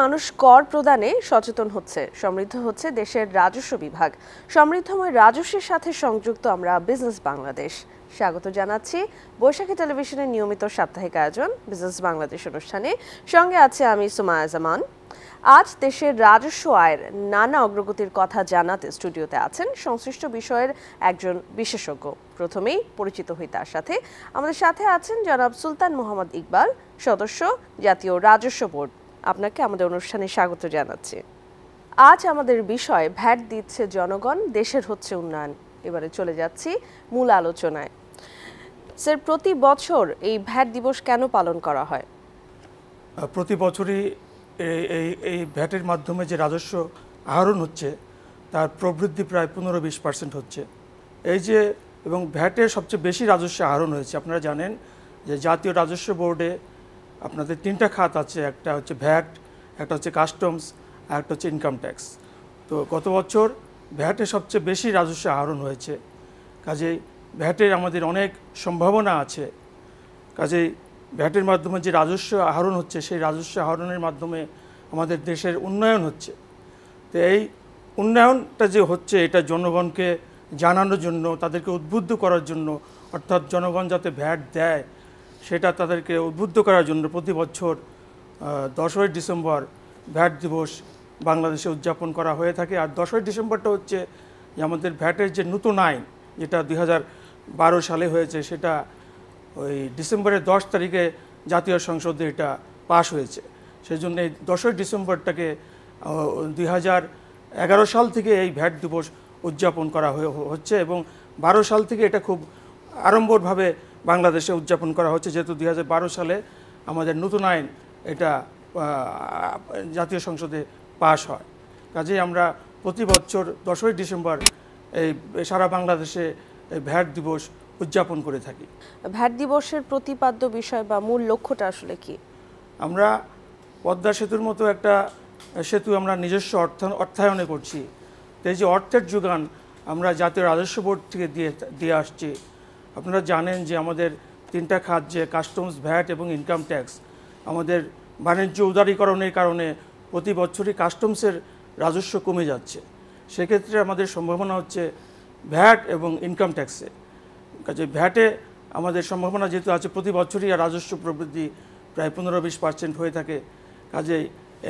মানুষ কর প্রদানে সচেতন হচ্ছে, সমৃদ্ধ হচ্ছে দেশের রাজস্ব বিভাগ। সমৃদ্ধময় রাজস্বের সাথে সংযুক্ত আমরা বিজনেস বাংলাদেশ। স্বাগত জানাচ্ছি বৈশাখী টেলিভিশনের নিয়মিত সাপ্তাহিক আয়োজন বিজনেস বাংলাদেশ অনুষ্ঠানে। সঙ্গে আছে আমি সুমায়া জামান। আজ দেশের রাজস্ব আয়ের নানা অগ্রগতির কথা জানাতে স্টুডিওতে আছেন সংশ্লিষ্ট বিষয়ের একজন বিশেষজ্ঞ। প্রথমেই পরিচিত হই তার সাথে। আমাদের সাথে আছেন জনাব সুলতান মোহাম্মদ ইকবাল, সদস্য জাতীয় রাজস্ব বোর্ড। আপনাকে আমাদের অনুষ্ঠানে স্বাগত জানাচ্ছি। আজ আমাদের বিষয় ভ্যাট দিচ্ছে জনগণ, দেশের হচ্ছে উন্নয়ন। এবারে চলে যাচ্ছি মূল আলোচনায়। স্যার, প্রতি বছর এই ভ্যাট দিবস কেন পালন করা হয়? প্রতি বছরই এই ভ্যাটের মাধ্যমে যে রাজস্ব আহরণ হচ্ছে তার প্রবৃদ্ধি প্রায় 15-20% হচ্ছে। এই যে এবং ভ্যাটের সবচেয়ে বেশি রাজস্ব আহরণ হয়েছে। আপনারা জানেন যে জাতীয় রাজস্ব বোর্ডে আপনাদের 3টা খাত আছে, একটা হচ্ছে ভ্যাট, একটা হচ্ছে কাস্টমস, আর একটা হচ্ছে ইনকাম ট্যাক্স। তো গত বছর ভ্যাটে সবচেয়ে বেশি রাজস্ব আহরণ হয়েছে। কাজেই ভ্যাটের আমাদের অনেক সম্ভাবনা আছে। কাজেই ভ্যাটের মাধ্যমে যে রাজস্ব আহরণ হচ্ছে সেই রাজস্ব আহরণের মাধ্যমে আমাদের দেশের উন্নয়ন হচ্ছে। তো এই উন্নয়নটা যে হচ্ছে এটা জনগণকে জানানোর জন্য, তাদেরকে উদ্বুদ্ধ করার জন্য, অর্থাৎ জনগণ যাতে ভ্যাট দেয় সেটা তাদেরকে উদ্বুদ্ধ করার জন্য প্রতি বছর 10ই ডিসেম্বর ভ্যাট দিবস বাংলাদেশে উদযাপন করা হয়ে থাকে। আর 10ই ডিসেম্বরটা হচ্ছে যে আমাদের ভ্যাটের যে নতুন আইন, যেটা 2012 সালে হয়েছে, সেটা ওই ডিসেম্বরের 10 তারিখে জাতীয় সংসদে এটা পাশ হয়েছে। সেই জন্য এই 10ই ডিসেম্বরটাকে 2011 সাল থেকে এই ভ্যাট দিবস উদযাপন করা হচ্ছে এবং 12 সাল থেকে এটা খুব আড়ম্বরভাবে বাংলাদেশে উদযাপন করা হচ্ছে, যেহেতু 2012 সালে আমাদের নতুন আইন এটা জাতীয় সংসদে পাশ হয়। কাজেই আমরা প্রতি বছর 10ই ডিসেম্বর এই সারা বাংলাদেশে ভ্যাট দিবস উদযাপন করে থাকি। ভ্যাট দিবসের প্রতিপাদ্য বিষয় বা মূল লক্ষ্যটা আসলে কি? আমরা পদ্মা সেতুর মতো একটা সেতু আমরা নিজস্ব অর্থায়নে করছি। তো এই যে অর্থের যোগান আমরা জাতীয় রাজস্ব বোর্ড থেকে দিয়ে আসছি। আপনারা জানেন যে আমাদের 3টা খাত, যে কাস্টমস, ভ্যাট এবং ইনকাম ট্যাক্স, আমাদের বাণিজ্য উদারীকরণের কারণে প্রতি বছরই কাস্টমসের রাজস্ব কমে যাচ্ছে। সেক্ষেত্রে আমাদের সম্ভাবনা হচ্ছে ভ্যাট এবং ইনকাম ট্যাক্সে। কাজে ভ্যাটে আমাদের সম্ভাবনা যেহেতু আছে, প্রতি বছরই রাজস্ব প্রবৃদ্ধি প্রায় 15-20% হয়ে থাকে। কাজেই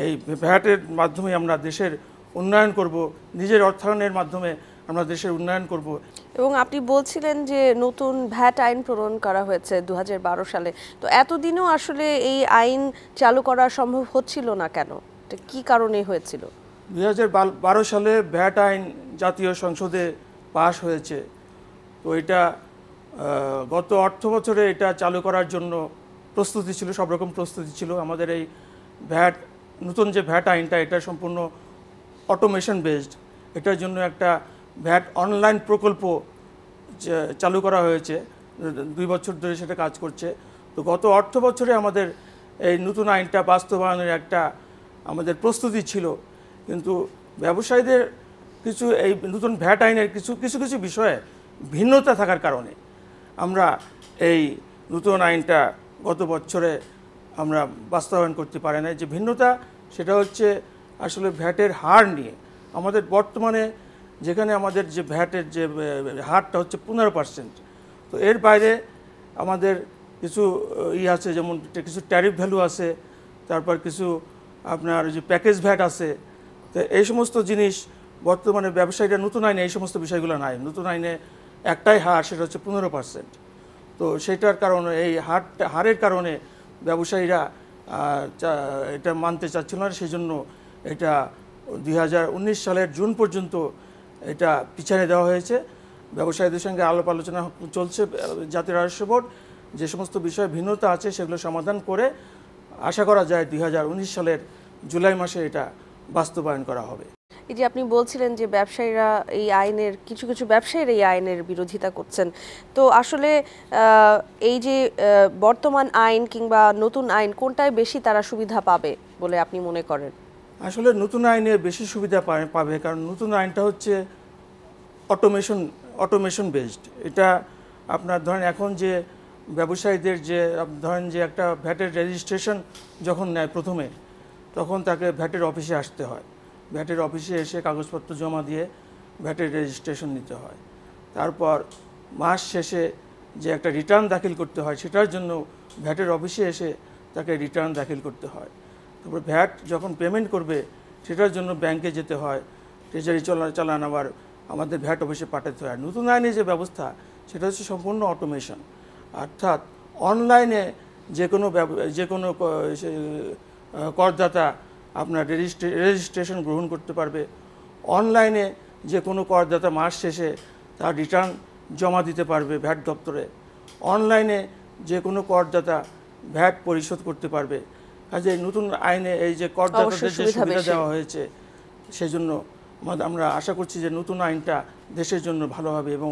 এই ভ্যাটের মাধ্যমে আমরা দেশের উন্নয়ন করব, নিজের অর্থায়নের মাধ্যমে আমরা দেশের উন্নয়ন করব। এবং আপনি বলছিলেন যে নতুন ভ্যাট আইন প্রণয়ন করা হয়েছে 2012 সালে। তো এতদিনও আসলে এই আইন চালু করা সম্ভব হচ্ছিল না কেন? এটা কি কারণে হয়েছিল? 2012 সালে ভ্যাট আইন জাতীয় সংসদে পাশ হয়েছে। তো এটা গত অর্থ বছরে এটা চালু করার জন্য প্রস্তুতি ছিল, সব রকম প্রস্তুতি ছিল। আমাদের এই ভ্যাট, নতুন যে ভ্যাট আইনটা, এটা সম্পূর্ণ অটোমেশন বেসড। এটার জন্য একটা ভ্যাট অনলাইন প্রকল্প চালু করা হয়েছে, 2 বছর ধরে সেটা কাজ করছে। তো গত অর্থ বছরে আমাদের এই নতুন আইনটা বাস্তবায়নের একটা আমাদের প্রস্তুতি ছিল, কিন্তু ব্যবসায়ীদের কিছু এই নতুন ভ্যাট আইনের কিছু বিষয়ে ভিন্নতা থাকার কারণে আমরা এই নতুন আইনটা গত বছরে আমরা বাস্তবায়ন করতে পারি না। যে ভিন্নতা সেটা হচ্ছে আসলে ভ্যাটের হার নিয়ে। আমাদের বর্তমানে যেখানে আমাদের যে ভ্যাটের যে হারটা হচ্ছে 15%, তো এর বাইরে আমাদের কিছু আছে, যেমন কিছু ট্যারিফ ভ্যালু আছে, তারপর কিছু আপনার যে প্যাকেজ ভ্যাট আছে। তো এই সমস্ত জিনিস বর্তমানে ব্যবসায়ীরা নতুন আইনে এই সমস্ত বিষয়গুলো নাই। নতুন আইনে একটাই হার, সেটা হচ্ছে 15%। তো সেটার কারণে এই হারের কারণে ব্যবসায়ীরা এটা মানতে চাচ্ছিল না। সেই জন্য এটা 2019 সালের জুন পর্যন্ত এটা পিছনে দেওয়া হয়েছে। ব্যবসায়ীদের সঙ্গে আলাপ আলোচনা চলছে। জাতীয় রাজস্ব বোর্ড যে সমস্ত বিষয়ে ভিন্নতা আছে সেগুলো সমাধান করে আশা করা যায় 2019 সালের জুলাই মাসে এটা বাস্তবায়ন করা হবে। এই যে আপনি বলছিলেন যে ব্যবসায়ীরা এই আইনের কিছু ব্যবসায়ীরা এই আইনের বিরোধিতা করছেন, তো আসলে এই যে বর্তমান আইন কিংবা নতুন আইন, কোনটায় বেশি তারা সুবিধা পাবে বলে আপনি মনে করেন? আসলে নতুন আইনে বেশি সুবিধা পাবে, কারণ নতুন আইনটা হচ্ছে অটোমেশন বেসড। এটা আপনার ধরেন এখন যে ব্যবসায়ীদের যে ধরেন যে একটা ভ্যাটের রেজিস্ট্রেশন যখন নেয় প্রথমে, তখন তাকে ভ্যাটের অফিসে আসতে হয়। ভ্যাটের অফিসে এসে কাগজপত্র জমা দিয়ে ভ্যাটের রেজিস্ট্রেশন নিতে হয়। তারপর মাস শেষে যে একটা রিটার্ন দাখিল করতে হয়, সেটার জন্য ভ্যাটের অফিসে এসে তাকে রিটার্ন দাখিল করতে হয়। তারপর ভ্যাট যখন পেমেন্ট করবে সেটার জন্য ব্যাংকে যেতে হয়, ট্রেজারি চালান আবার আমাদের ভ্যাট অফিসে পাঠাতে হয়। নতুন আইনে যে ব্যবস্থা সেটা হচ্ছে সম্পূর্ণ অটোমেশন, অর্থাৎ অনলাইনে যে কোনো করদাতা আপনার রেজিস্ট্রেশন গ্রহণ করতে পারবে। অনলাইনে যে কোনো করদাতা মাস শেষে তার রিটার্ন জমা দিতে পারবে ভ্যাট দপ্তরে। অনলাইনে যে কোনো করদাতা ভ্যাট পরিশোধ করতে পারবে। কাজে নতুন আইনে এই যে করদাতাদের যে সুবিধা দেওয়া হয়েছে, সেজন্য আমরা আশা করছি যে নতুন আইনটা দেশের জন্য ভালো হবে এবং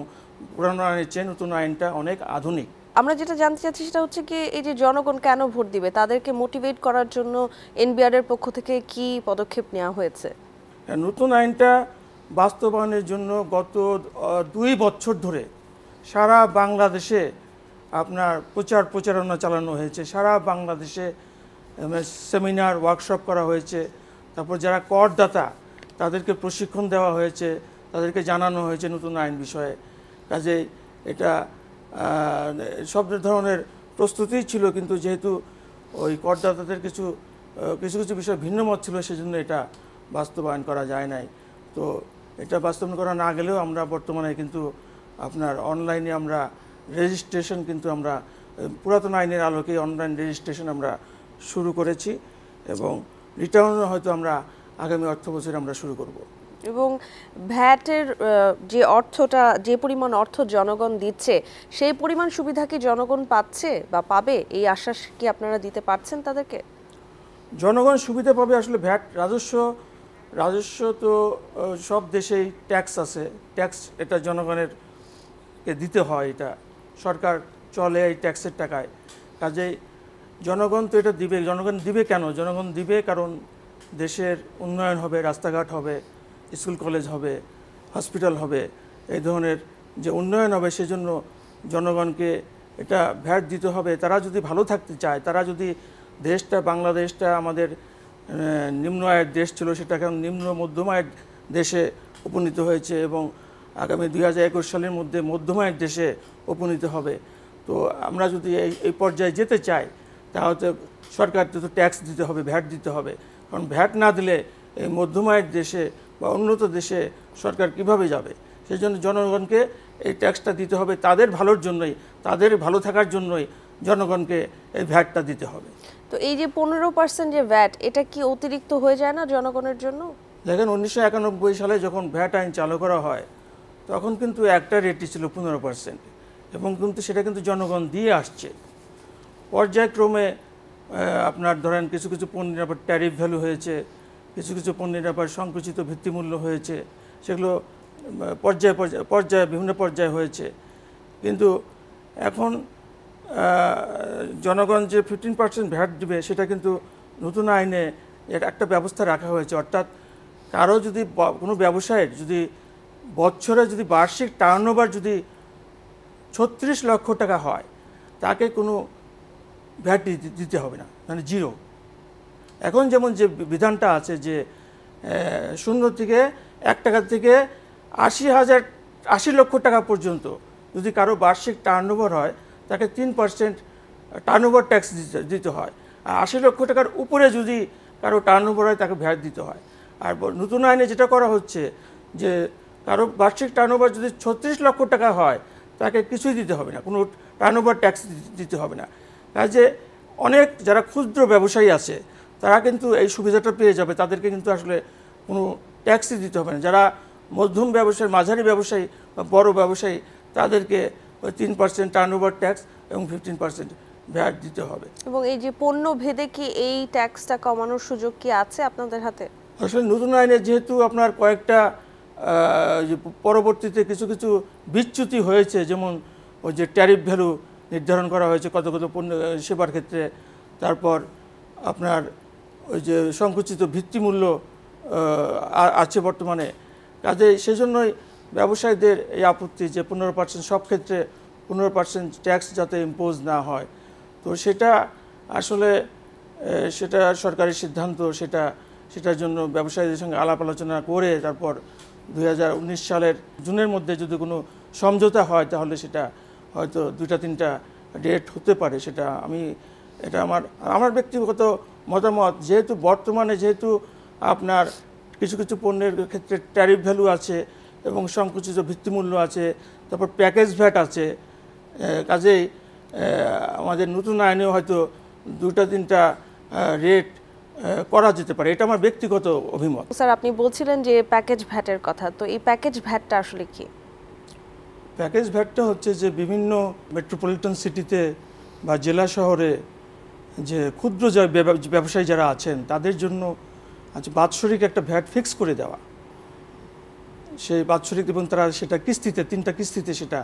পুরানো আইনের চেয়ে নতুন আইনটা অনেক আধুনিক। আমরা যেটা জানতে চাচ্ছি সেটা হচ্ছে কি, এই যে জনগণ কেন ভোট দিবে, তাদেরকে মোটিভেট করার জন্য এনবিআর এর পক্ষ থেকে কি পদক্ষেপ নেওয়া হয়েছে? নতুন আইনটা বাস্তবায়নের জন্য গত 2 বছর ধরে সারা বাংলাদেশে আপনার প্রচারণা চালানো হয়েছে। সারা বাংলাদেশে সেমিনার, ওয়ার্কশপ করা হয়েছে। তারপর যারা করদাতা তাদেরকে প্রশিক্ষণ দেওয়া হয়েছে, তাদেরকে জানানো হয়েছে নতুন আইন বিষয়ে। কাজেই এটা সব ধরনের প্রস্তুতি ছিল, কিন্তু যেহেতু ওই করদাতাদের কিছু বিষয় ভিন্ন মত ছিল, সেজন্য এটা বাস্তবায়ন করা যায় নাই। তো এটা বাস্তবায়ন করা না গেলেও আমরা বর্তমানে কিন্তু আপনার অনলাইনে আমরা রেজিস্ট্রেশন কিন্তু আমরা পুরাতন আইনের আলোকে অনলাইন রেজিস্ট্রেশন আমরা শুরু করেছি এবং রিটার্নও হয়তো আমরা আগামী অর্থ বছরে আমরা শুরু করব। এবং ভ্যাটের যে অর্থটা, যে পরিমাণ অর্থ জনগণ দিচ্ছে, সেই পরিমাণ সুবিধা কি জনগণ পাচ্ছে বা পাবে? এই আশ্বাস কি আপনারা দিতে পারছেন তাদেরকে? জনগণ সুবিধা পাবে। আসলে ভ্যাট রাজস্ব তো সব দেশেই ট্যাক্স আছে, ট্যাক্স এটা জনগণের দিতে হয়, এটা সরকার চলে এই ট্যাক্সের টাকায়। কাজেই জনগণ তো এটা দিবে। জনগণ দিবে কেন? জনগণ দিবে কারণ দেশের উন্নয়ন হবে, রাস্তাঘাট হবে, স্কুল কলেজ হবে, হসপিটাল হবে, এই ধরনের যে উন্নয়ন হবে সেজন্য জনগণকে এটা ভ্যাট দিতে হবে। তারা যদি ভালো থাকতে চায়, তারা যদি বাংলাদেশটা আমাদের নিম্ন আয়ের দেশ ছিল, সেটা এখন নিম্ন মধ্যম আয়ের দেশে উপনীত হয়েছে এবং আগামী 2021 সালের মধ্যে মধ্যম আয়ের দেশে উপনীত হবে। তো আমরা যদি এই পর্যায়ে যেতে চাই, তাহলে সরকারকে তো ট্যাক্স দিতে হবে, ভ্যাট দিতে হবে। কারণ ভ্যাট না দিলে এই মধ্যম আয়ের দেশে বা উন্নত দেশে সরকার কিভাবে যাবে? সেই জন্য জনগণকে এই ট্যাক্সটা দিতে হবে। তাদের ভালোর জন্যই, তাদের ভালো থাকার জন্যই জনগণকে এই ভ্যাটটা দিতে হবে। তো এই যে 15% যে ভ্যাট, এটা কি অতিরিক্ত হয়ে যায় না জনগণের জন্য? দেখেন, 1991 সালে যখন ভ্যাট আইন চালু করা হয়, তখন কিন্তু একটা রেটই ছিল 15% এবং কিন্তু সেটা কিন্তু জনগণ দিয়ে আসছে। পর্যায়ক্রমে আপনার ধরেন কিছু পণ্যের আবার ট্যারিফ ভ্যালু হয়েছে, কিছু পণ্যের আবার সংকুচিত ভিত্তিমূল্য হয়েছে, সেগুলো বিভিন্ন পর্যায়ে হয়েছে। কিন্তু এখন জনগণ যে 15% ভ্যাট দিবে, সেটা কিন্তু নতুন আইনে একটা ব্যবস্থা রাখা হয়েছে। অর্থাৎ কারো যদি কোনো ব্যবসায়ের যদি বছরে যদি বার্ষিক টার্নওভার যদি 36 লক্ষ টাকা হয়, তাকে কোনো ভ্যাট দিতে হবে না, মানে জিরো। এখন যেমন যে বিধানটা আছে যে 0 থেকে 1 টাকা থেকে 80 লক্ষ টাকা পর্যন্ত যদি কারো বার্ষিক টার্নওভার হয়, তাকে 3% টার্নওভার ট্যাক্স দিতে হয়। আর 80 লক্ষ টাকার উপরে যদি কারো টার্নওভার হয়, তাকে ভ্যাট দিতে হয়। আর নতুন আইনে যেটা করা হচ্ছে যে কারো বার্ষিক টার্নওভার যদি 36 লক্ষ টাকা হয়, তাকে কিছুই দিতে হবে না, কোনো টার্নওভার ট্যাক্স দিতে হবে না। কাজে অনেক যারা ক্ষুদ্র ব্যবসায়ী আছে, তারা কিন্তু এই সুবিধাটা পেয়ে যাবে। তাদেরকে কিন্তু আসলে কোনো ট্যাক্সই দিতে হবে না। যারা মধ্যম ব্যবসায়ী, মাঝারি ব্যবসায়ী বা বড় ব্যবসায়ী, তাদেরকে 3% টার্নওভার ট্যাক্স এবং 15% ভ্যাট দিতে হবে। এবং এই যে পণ্য ভেদে কি এই ট্যাক্সটা কমানোর সুযোগ কি আছে আপনাদের হাতে? আসলে নতুন আইনে যেহেতু আপনার কয়েকটা পরবর্তীতে কিছু বিচ্যুতি হয়েছে, যেমন ওই যে ট্যারিফ ভ্যালু নির্ধারণ করা হয়েছে কত পণ্য সেবার ক্ষেত্রে, তারপর আপনার ওই যে সংকুচিত ভিত্তিমূল্য আছে বর্তমানে। কাজে সেজন্যই ব্যবসায়ীদের এই আপত্তি যে 15% সব ক্ষেত্রে 15% ট্যাক্স যাতে ইম্পোজ না হয়। তো সেটা আসলে সেটা সরকারি সিদ্ধান্ত, সেটার জন্য ব্যবসায়ীদের সঙ্গে আলাপ আলোচনা করে তারপর 2019 সালের জুনের মধ্যে যদি কোনো সমঝোতা হয় তাহলে সেটা হয়তো 2-3টা ডেট হতে পারে। এটা আমার ব্যক্তিগত মতামত। যেহেতু বর্তমানে আপনার কিছু কিছু পণ্যের ক্ষেত্রে ট্যারিফ ভ্যালু আছে এবং সংকুচিত ভিত্তিমূল্য আছে, তারপর প্যাকেজ ভ্যাট আছে, কাজেই আমাদের নতুন আইনেও হয়তো 2-3টা রেট করা যেতে পারে। এটা আমার ব্যক্তিগত অভিমত। স্যার, আপনি বলছিলেন যে প্যাকেজ ভ্যাটের কথা, তো এই প্যাকেজ ভ্যাটটা আসলে কি? প্যাকেজ ভ্যাটটা হচ্ছে যে বিভিন্ন মেট্রোপলিটন সিটিতে বা জেলা শহরে যে ক্ষুদ্র ব্যবসায়ী যারা আছেন তাদের জন্য বাৎসরিক একটা ভ্যাট ফিক্স করে দেওয়া, সেই বাৎসরিক, এবং তারা সেটা কিস্তিতে 3টা কিস্তিতে সেটা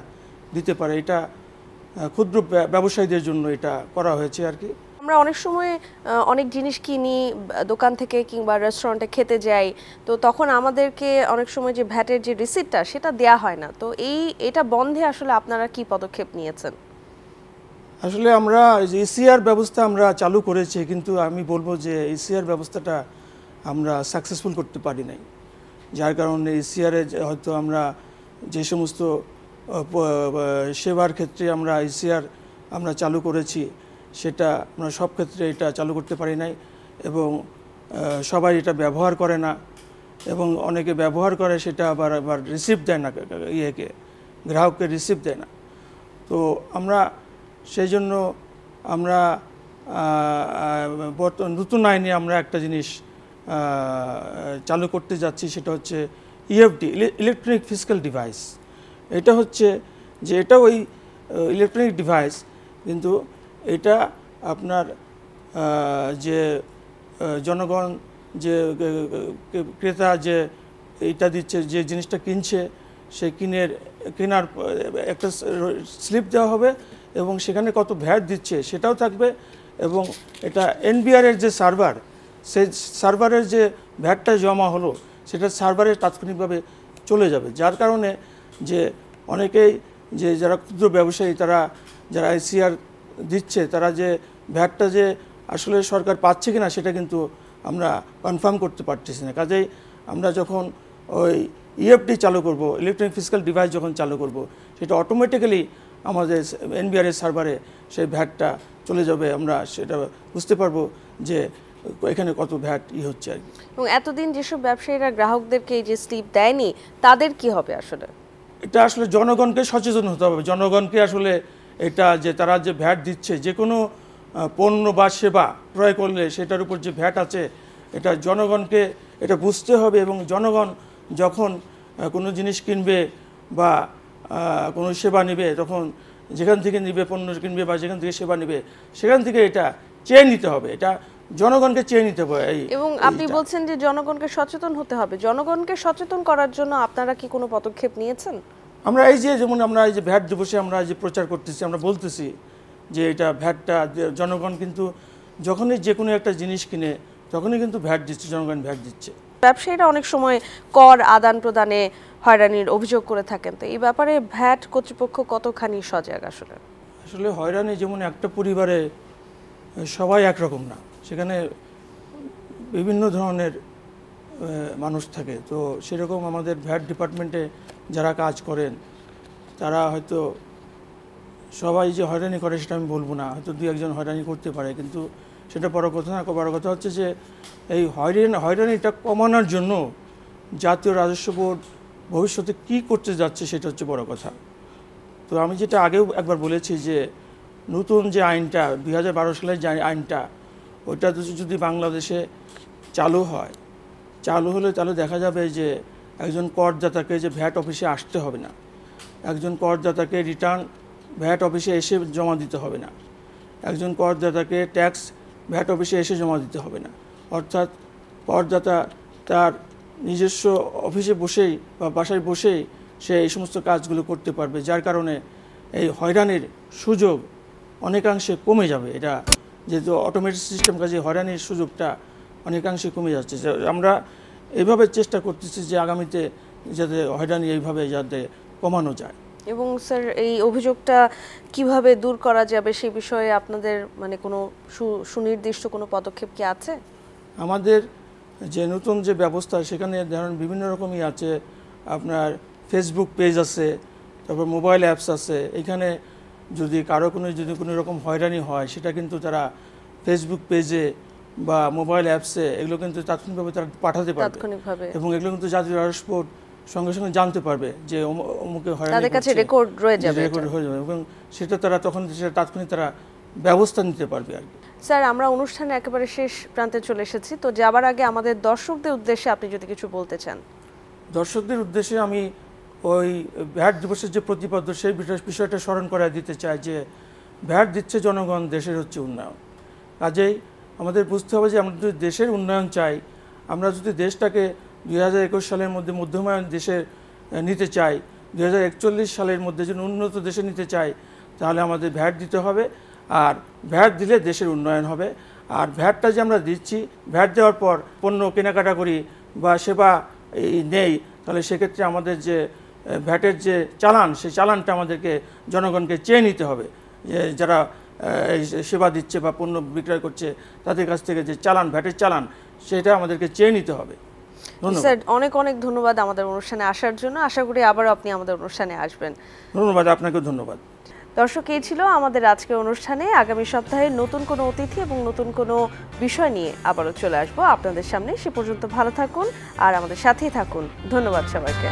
দিতে পারে। এটা ক্ষুদ্র ব্যবসায়ীদের জন্য এটা করা হয়েছে আর কি। আমরা অনেক সময় অনেক জিনিস কিনি দোকান থেকে কিংবা রেস্টুরেন্টে খেতে যাই, তো তখন আমাদেরকে অনেক সময় যে ভ্যাটের যে রিসিপ্টটা সেটা দেয়া হয় না, তো এটা বন্ধে আসলে আপনারা কি পদক্ষেপ নিয়েছেন? আসলে আমরা ইসিআর ব্যবস্থা আমরা চালু করেছি, কিন্তু আমি বলবো যে ইসিআর ব্যবস্থাটা আমরা সাকসেসফুল করতে পারি নাই। যার কারণে ইসিআরে হয়তো আমরা যে সমস্ত সেবার ক্ষেত্রে আমরা ইসিআর আমরা চালু করেছি সেটা আমরা সব ক্ষেত্রে এটা চালু করতে পারি নাই, এবং সবাই এটা ব্যবহার করে না, এবং অনেকে ব্যবহার করে সেটা আবার রিসিপ্ট দেয় না, গ্রাহককে রিসিপ্ট দেয় না। তো আমরা সেই জন্য আমরা নতুন আইনে আমরা একটা জিনিস চালু করতে যাচ্ছি, সেটা হচ্ছে ইএফডি, ইলেকট্রনিক ফিজিক্যাল ডিভাইস। এটা হচ্ছে যে এটা ওই ইলেকট্রনিক ডিভাইস, কিন্তু এটা আপনার যে জনগণ, যে ক্রেতা যে এটা দিচ্ছে, যে জিনিসটা কিনছে, সে কেনার একটা স্লিপ দেওয়া হবে এবং সেখানে কত ভ্যাট দিচ্ছে সেটাও থাকবে, এবং এটা এনবিআরের যে সার্ভার, সেই সার্ভারের যে ভ্যাটটা জমা হলো সেটা সার্ভারে তাৎক্ষণিকভাবে চলে যাবে। যার কারণে যে অনেকেই যারা ক্ষুদ্র ব্যবসায়ী, যারা আইসিআর দিচ্ছে, তারা যে ভ্যাটটা যে আসলে সরকার পাচ্ছে কিনা সেটা কিন্তু আমরা কনফার্ম করতে পারতেছি না। কাজেই আমরা যখন ওই ইএফডি চালু করব, ইলেকট্রনিক ফিজিক্যাল ডিভাইস যখন চালু করব, সেটা অটোমেটিক্যালি আমাদের এনবিআরের সার্ভারে সেই ভ্যাটটা চলে যাবে, আমরা সেটা বুঝতে পারবো যে এখানে কত ভ্যাট হচ্ছে আর কি। এবং এতদিন যেসব ব্যবসায়ীরা গ্রাহকদেরকে এই যে স্লিপ দেয়নি তাদের কি হবে? আসলে এটা আসলে জনগণকে সচেতন হতে হবে। জনগণকে আসলে এটা যে তারা যে ভ্যাট দিচ্ছে, যে কোনো পণ্য বা সেবা ক্রয় করলে সেটার উপর যে ভ্যাট আছে, এটা জনগণকে এটা বুঝতে হবে, এবং জনগণ যখন কোনো জিনিস কিনবে বা কোনো সেবা নেবে, তখন যেখান থেকে নিবে, পণ্য কিনবে বা যেখান থেকে সেবা নেবে, সেখান থেকে এটা চেয়ে নিতে হবে। এটা জনগণকে চেয়ে নিতে হবে। এবং আপনি বলছেন যে জনগণকে সচেতন হতে হবে। জনগণকে সচেতন করার জন্য আপনারা কি কোনো পদক্ষেপ নিয়েছেন? আমরা যেমন আমরা এই যে ভ্যাট দিবসে আমরা যে প্রচার করতেছি, আমরা বলতেছি যে এটা ভ্যাটটা জনগণ কিন্তু যখনই যে কোনো একটা জিনিস কিনে তখনই কিন্তু ভ্যাট দিচ্ছে, জনগণ ভ্যাট দিচ্ছে। ব্যবসায়ীরা অনেক সময় কর আদান প্রদানে হয়রানির অভিযোগ করে থাকেন, তো এই ব্যাপারে ভ্যাট কর্তৃপক্ষ কতখানি সজাগ? আসলে হয়রানি যেমন একটা পরিবারে সবাই একরকম না, সেখানে বিভিন্ন ধরনের মানুষ থাকে। তো সেরকম আমাদের ভ্যাট ডিপার্টমেন্টে যারা কাজ করেন তারা হয়তো সবাই যে হয়রানি করে সেটা আমি বলবো না, হয়তো 2-1জন হয়রানি করতে পারে, কিন্তু সেটা বড় কথা না। বড় কথা হচ্ছে যে এই হয়রানিটা কমানোর জন্য জাতীয় রাজস্ব বোর্ড ভবিষ্যতে কি করতে যাচ্ছে সেটা হচ্ছে বড় কথা। তো আমি যেটা আগেও একবার বলেছি যে নতুন যে আইনটা 2012 সালের যে আইনটা, ওইটা যদি বাংলাদেশে চালু হলে তাহলে দেখা যাবে যে একজন করদাতাকে যে ভ্যাট অফিসে আসতে হবে না, একজন করদাতাকে রিটার্ন ভ্যাট অফিসে এসে জমা দিতে হবে না, একজন করদাতাকে ট্যাক্স ভ্যাট অফিসে এসে জমা দিতে হবে না। অর্থাৎ করদাতা তার নিজস্ব অফিসে বসেই বা বাসায় বসেই সে এই সমস্ত কাজগুলো করতে পারবে, যার কারণে এই হয়রানির সুযোগ অনেকাংশে কমে যাবে। এটা যেহেতু অটোমেটিক সিস্টেম, কাজে হয়রানির সুযোগটা অনেকাংশে কমে যাচ্ছে। আমরা এইভাবে চেষ্টা করতেছি যে আগামীতে যাতে হয়রানি এইভাবে যাতে কমানো যায়। এবং স্যার এই অভিযোগটা কিভাবে দূর করা যাবে সেই বিষয়ে আপনাদের মানে কোনো সুনির্দিষ্ট কোনো পদক্ষেপ কি আছে? আমাদের যে নতুন যে ব্যবস্থা সেখানে ধরেন বিভিন্ন রকমই আছে, আপনার ফেসবুক পেজ আছে, তারপর মোবাইল অ্যাপস আছে। এখানে যদি কারো কোনো রকম হয়রানি হয় সেটা কিন্তু তারা ফেসবুক পেজে বা মোবাইল অ্যাপসে এগুলো কিন্তু তাৎক্ষণিকভাবে তারা পাঠাতে পারবে এবং এগুলো কিন্তু জাতীয় রাজস্ব বোর্ড সঙ্গে সঙ্গে জানতে পারবে যে অমুকে হয়রানি তাদের কাছে রেকর্ড রয়ে যাবে এবং সেটা তারা তখন সেটা তাৎক্ষণিক তারা ব্যবস্থা নিতে পারবে আর কি। স্যার আমরা অনুষ্ঠানে একেবারে শেষ প্রান্তে চলে এসেছি, তো যাবার আগে আমাদের দর্শকদের উদ্দেশ্যে আপনি যদি কিছু বলতে চান। দর্শকদের উদ্দেশ্যে আমি ওই ভ্যাট দিবসের যে প্রতিপাদ্য সেই বিষয়টা স্মরণ করায় দিতে চাই যে ভ্যাট দিচ্ছে জনগণ, দেশের হচ্ছে উন্নয়ন। কাজেই আমাদের বুঝতে হবে যে আমরা যদি দেশের উন্নয়ন চাই, আমরা যদি দেশটাকে 2021 সালের মধ্যে মধ্যমায়ন দেশে নিতে চাই, 2041 সালের মধ্যে যদি উন্নত দেশে নিতে চাই, তাহলে আমাদের ভ্যাট দিতে হবে। আর ভ্যাট দিলে দেশের উন্নয়ন হবে। আর ভ্যাটটা যে আমরা দিচ্ছি, ভ্যাট দেওয়ার পর পণ্য কেনাকাটা করি বা সেবা নেই, তাহলে সেক্ষেত্রে আমাদের যে ভ্যাটের যে চালান, সেই চালানটা আমাদেরকে জনগণকে চেয়ে নিতে হবে। যে যারা এই সেবা দিচ্ছে বা পণ্য বিক্রয় করছে তাদের কাছ থেকে যে চালান, ভ্যাটের চালান, সেটা আমাদেরকে চেয়ে নিতে হবে। স্যার অনেক অনেক ধন্যবাদ আমাদের অনুষ্ঠানে আসার জন্য। আশা করি আবারও আপনি আমাদের অনুষ্ঠানে আসবেন। ধন্যবাদ, আপনাকে ধন্যবাদ। দর্শক, এই ছিল আমাদের আজকের অনুষ্ঠানে। আগামী সপ্তাহে নতুন কোনো অতিথি এবং নতুন কোনো বিষয় নিয়ে আবারও চলে আসবো আপনাদের সামনে। সে পর্যন্ত ভালো থাকুন আর আমাদের সাথেই থাকুন। ধন্যবাদ সবাইকে।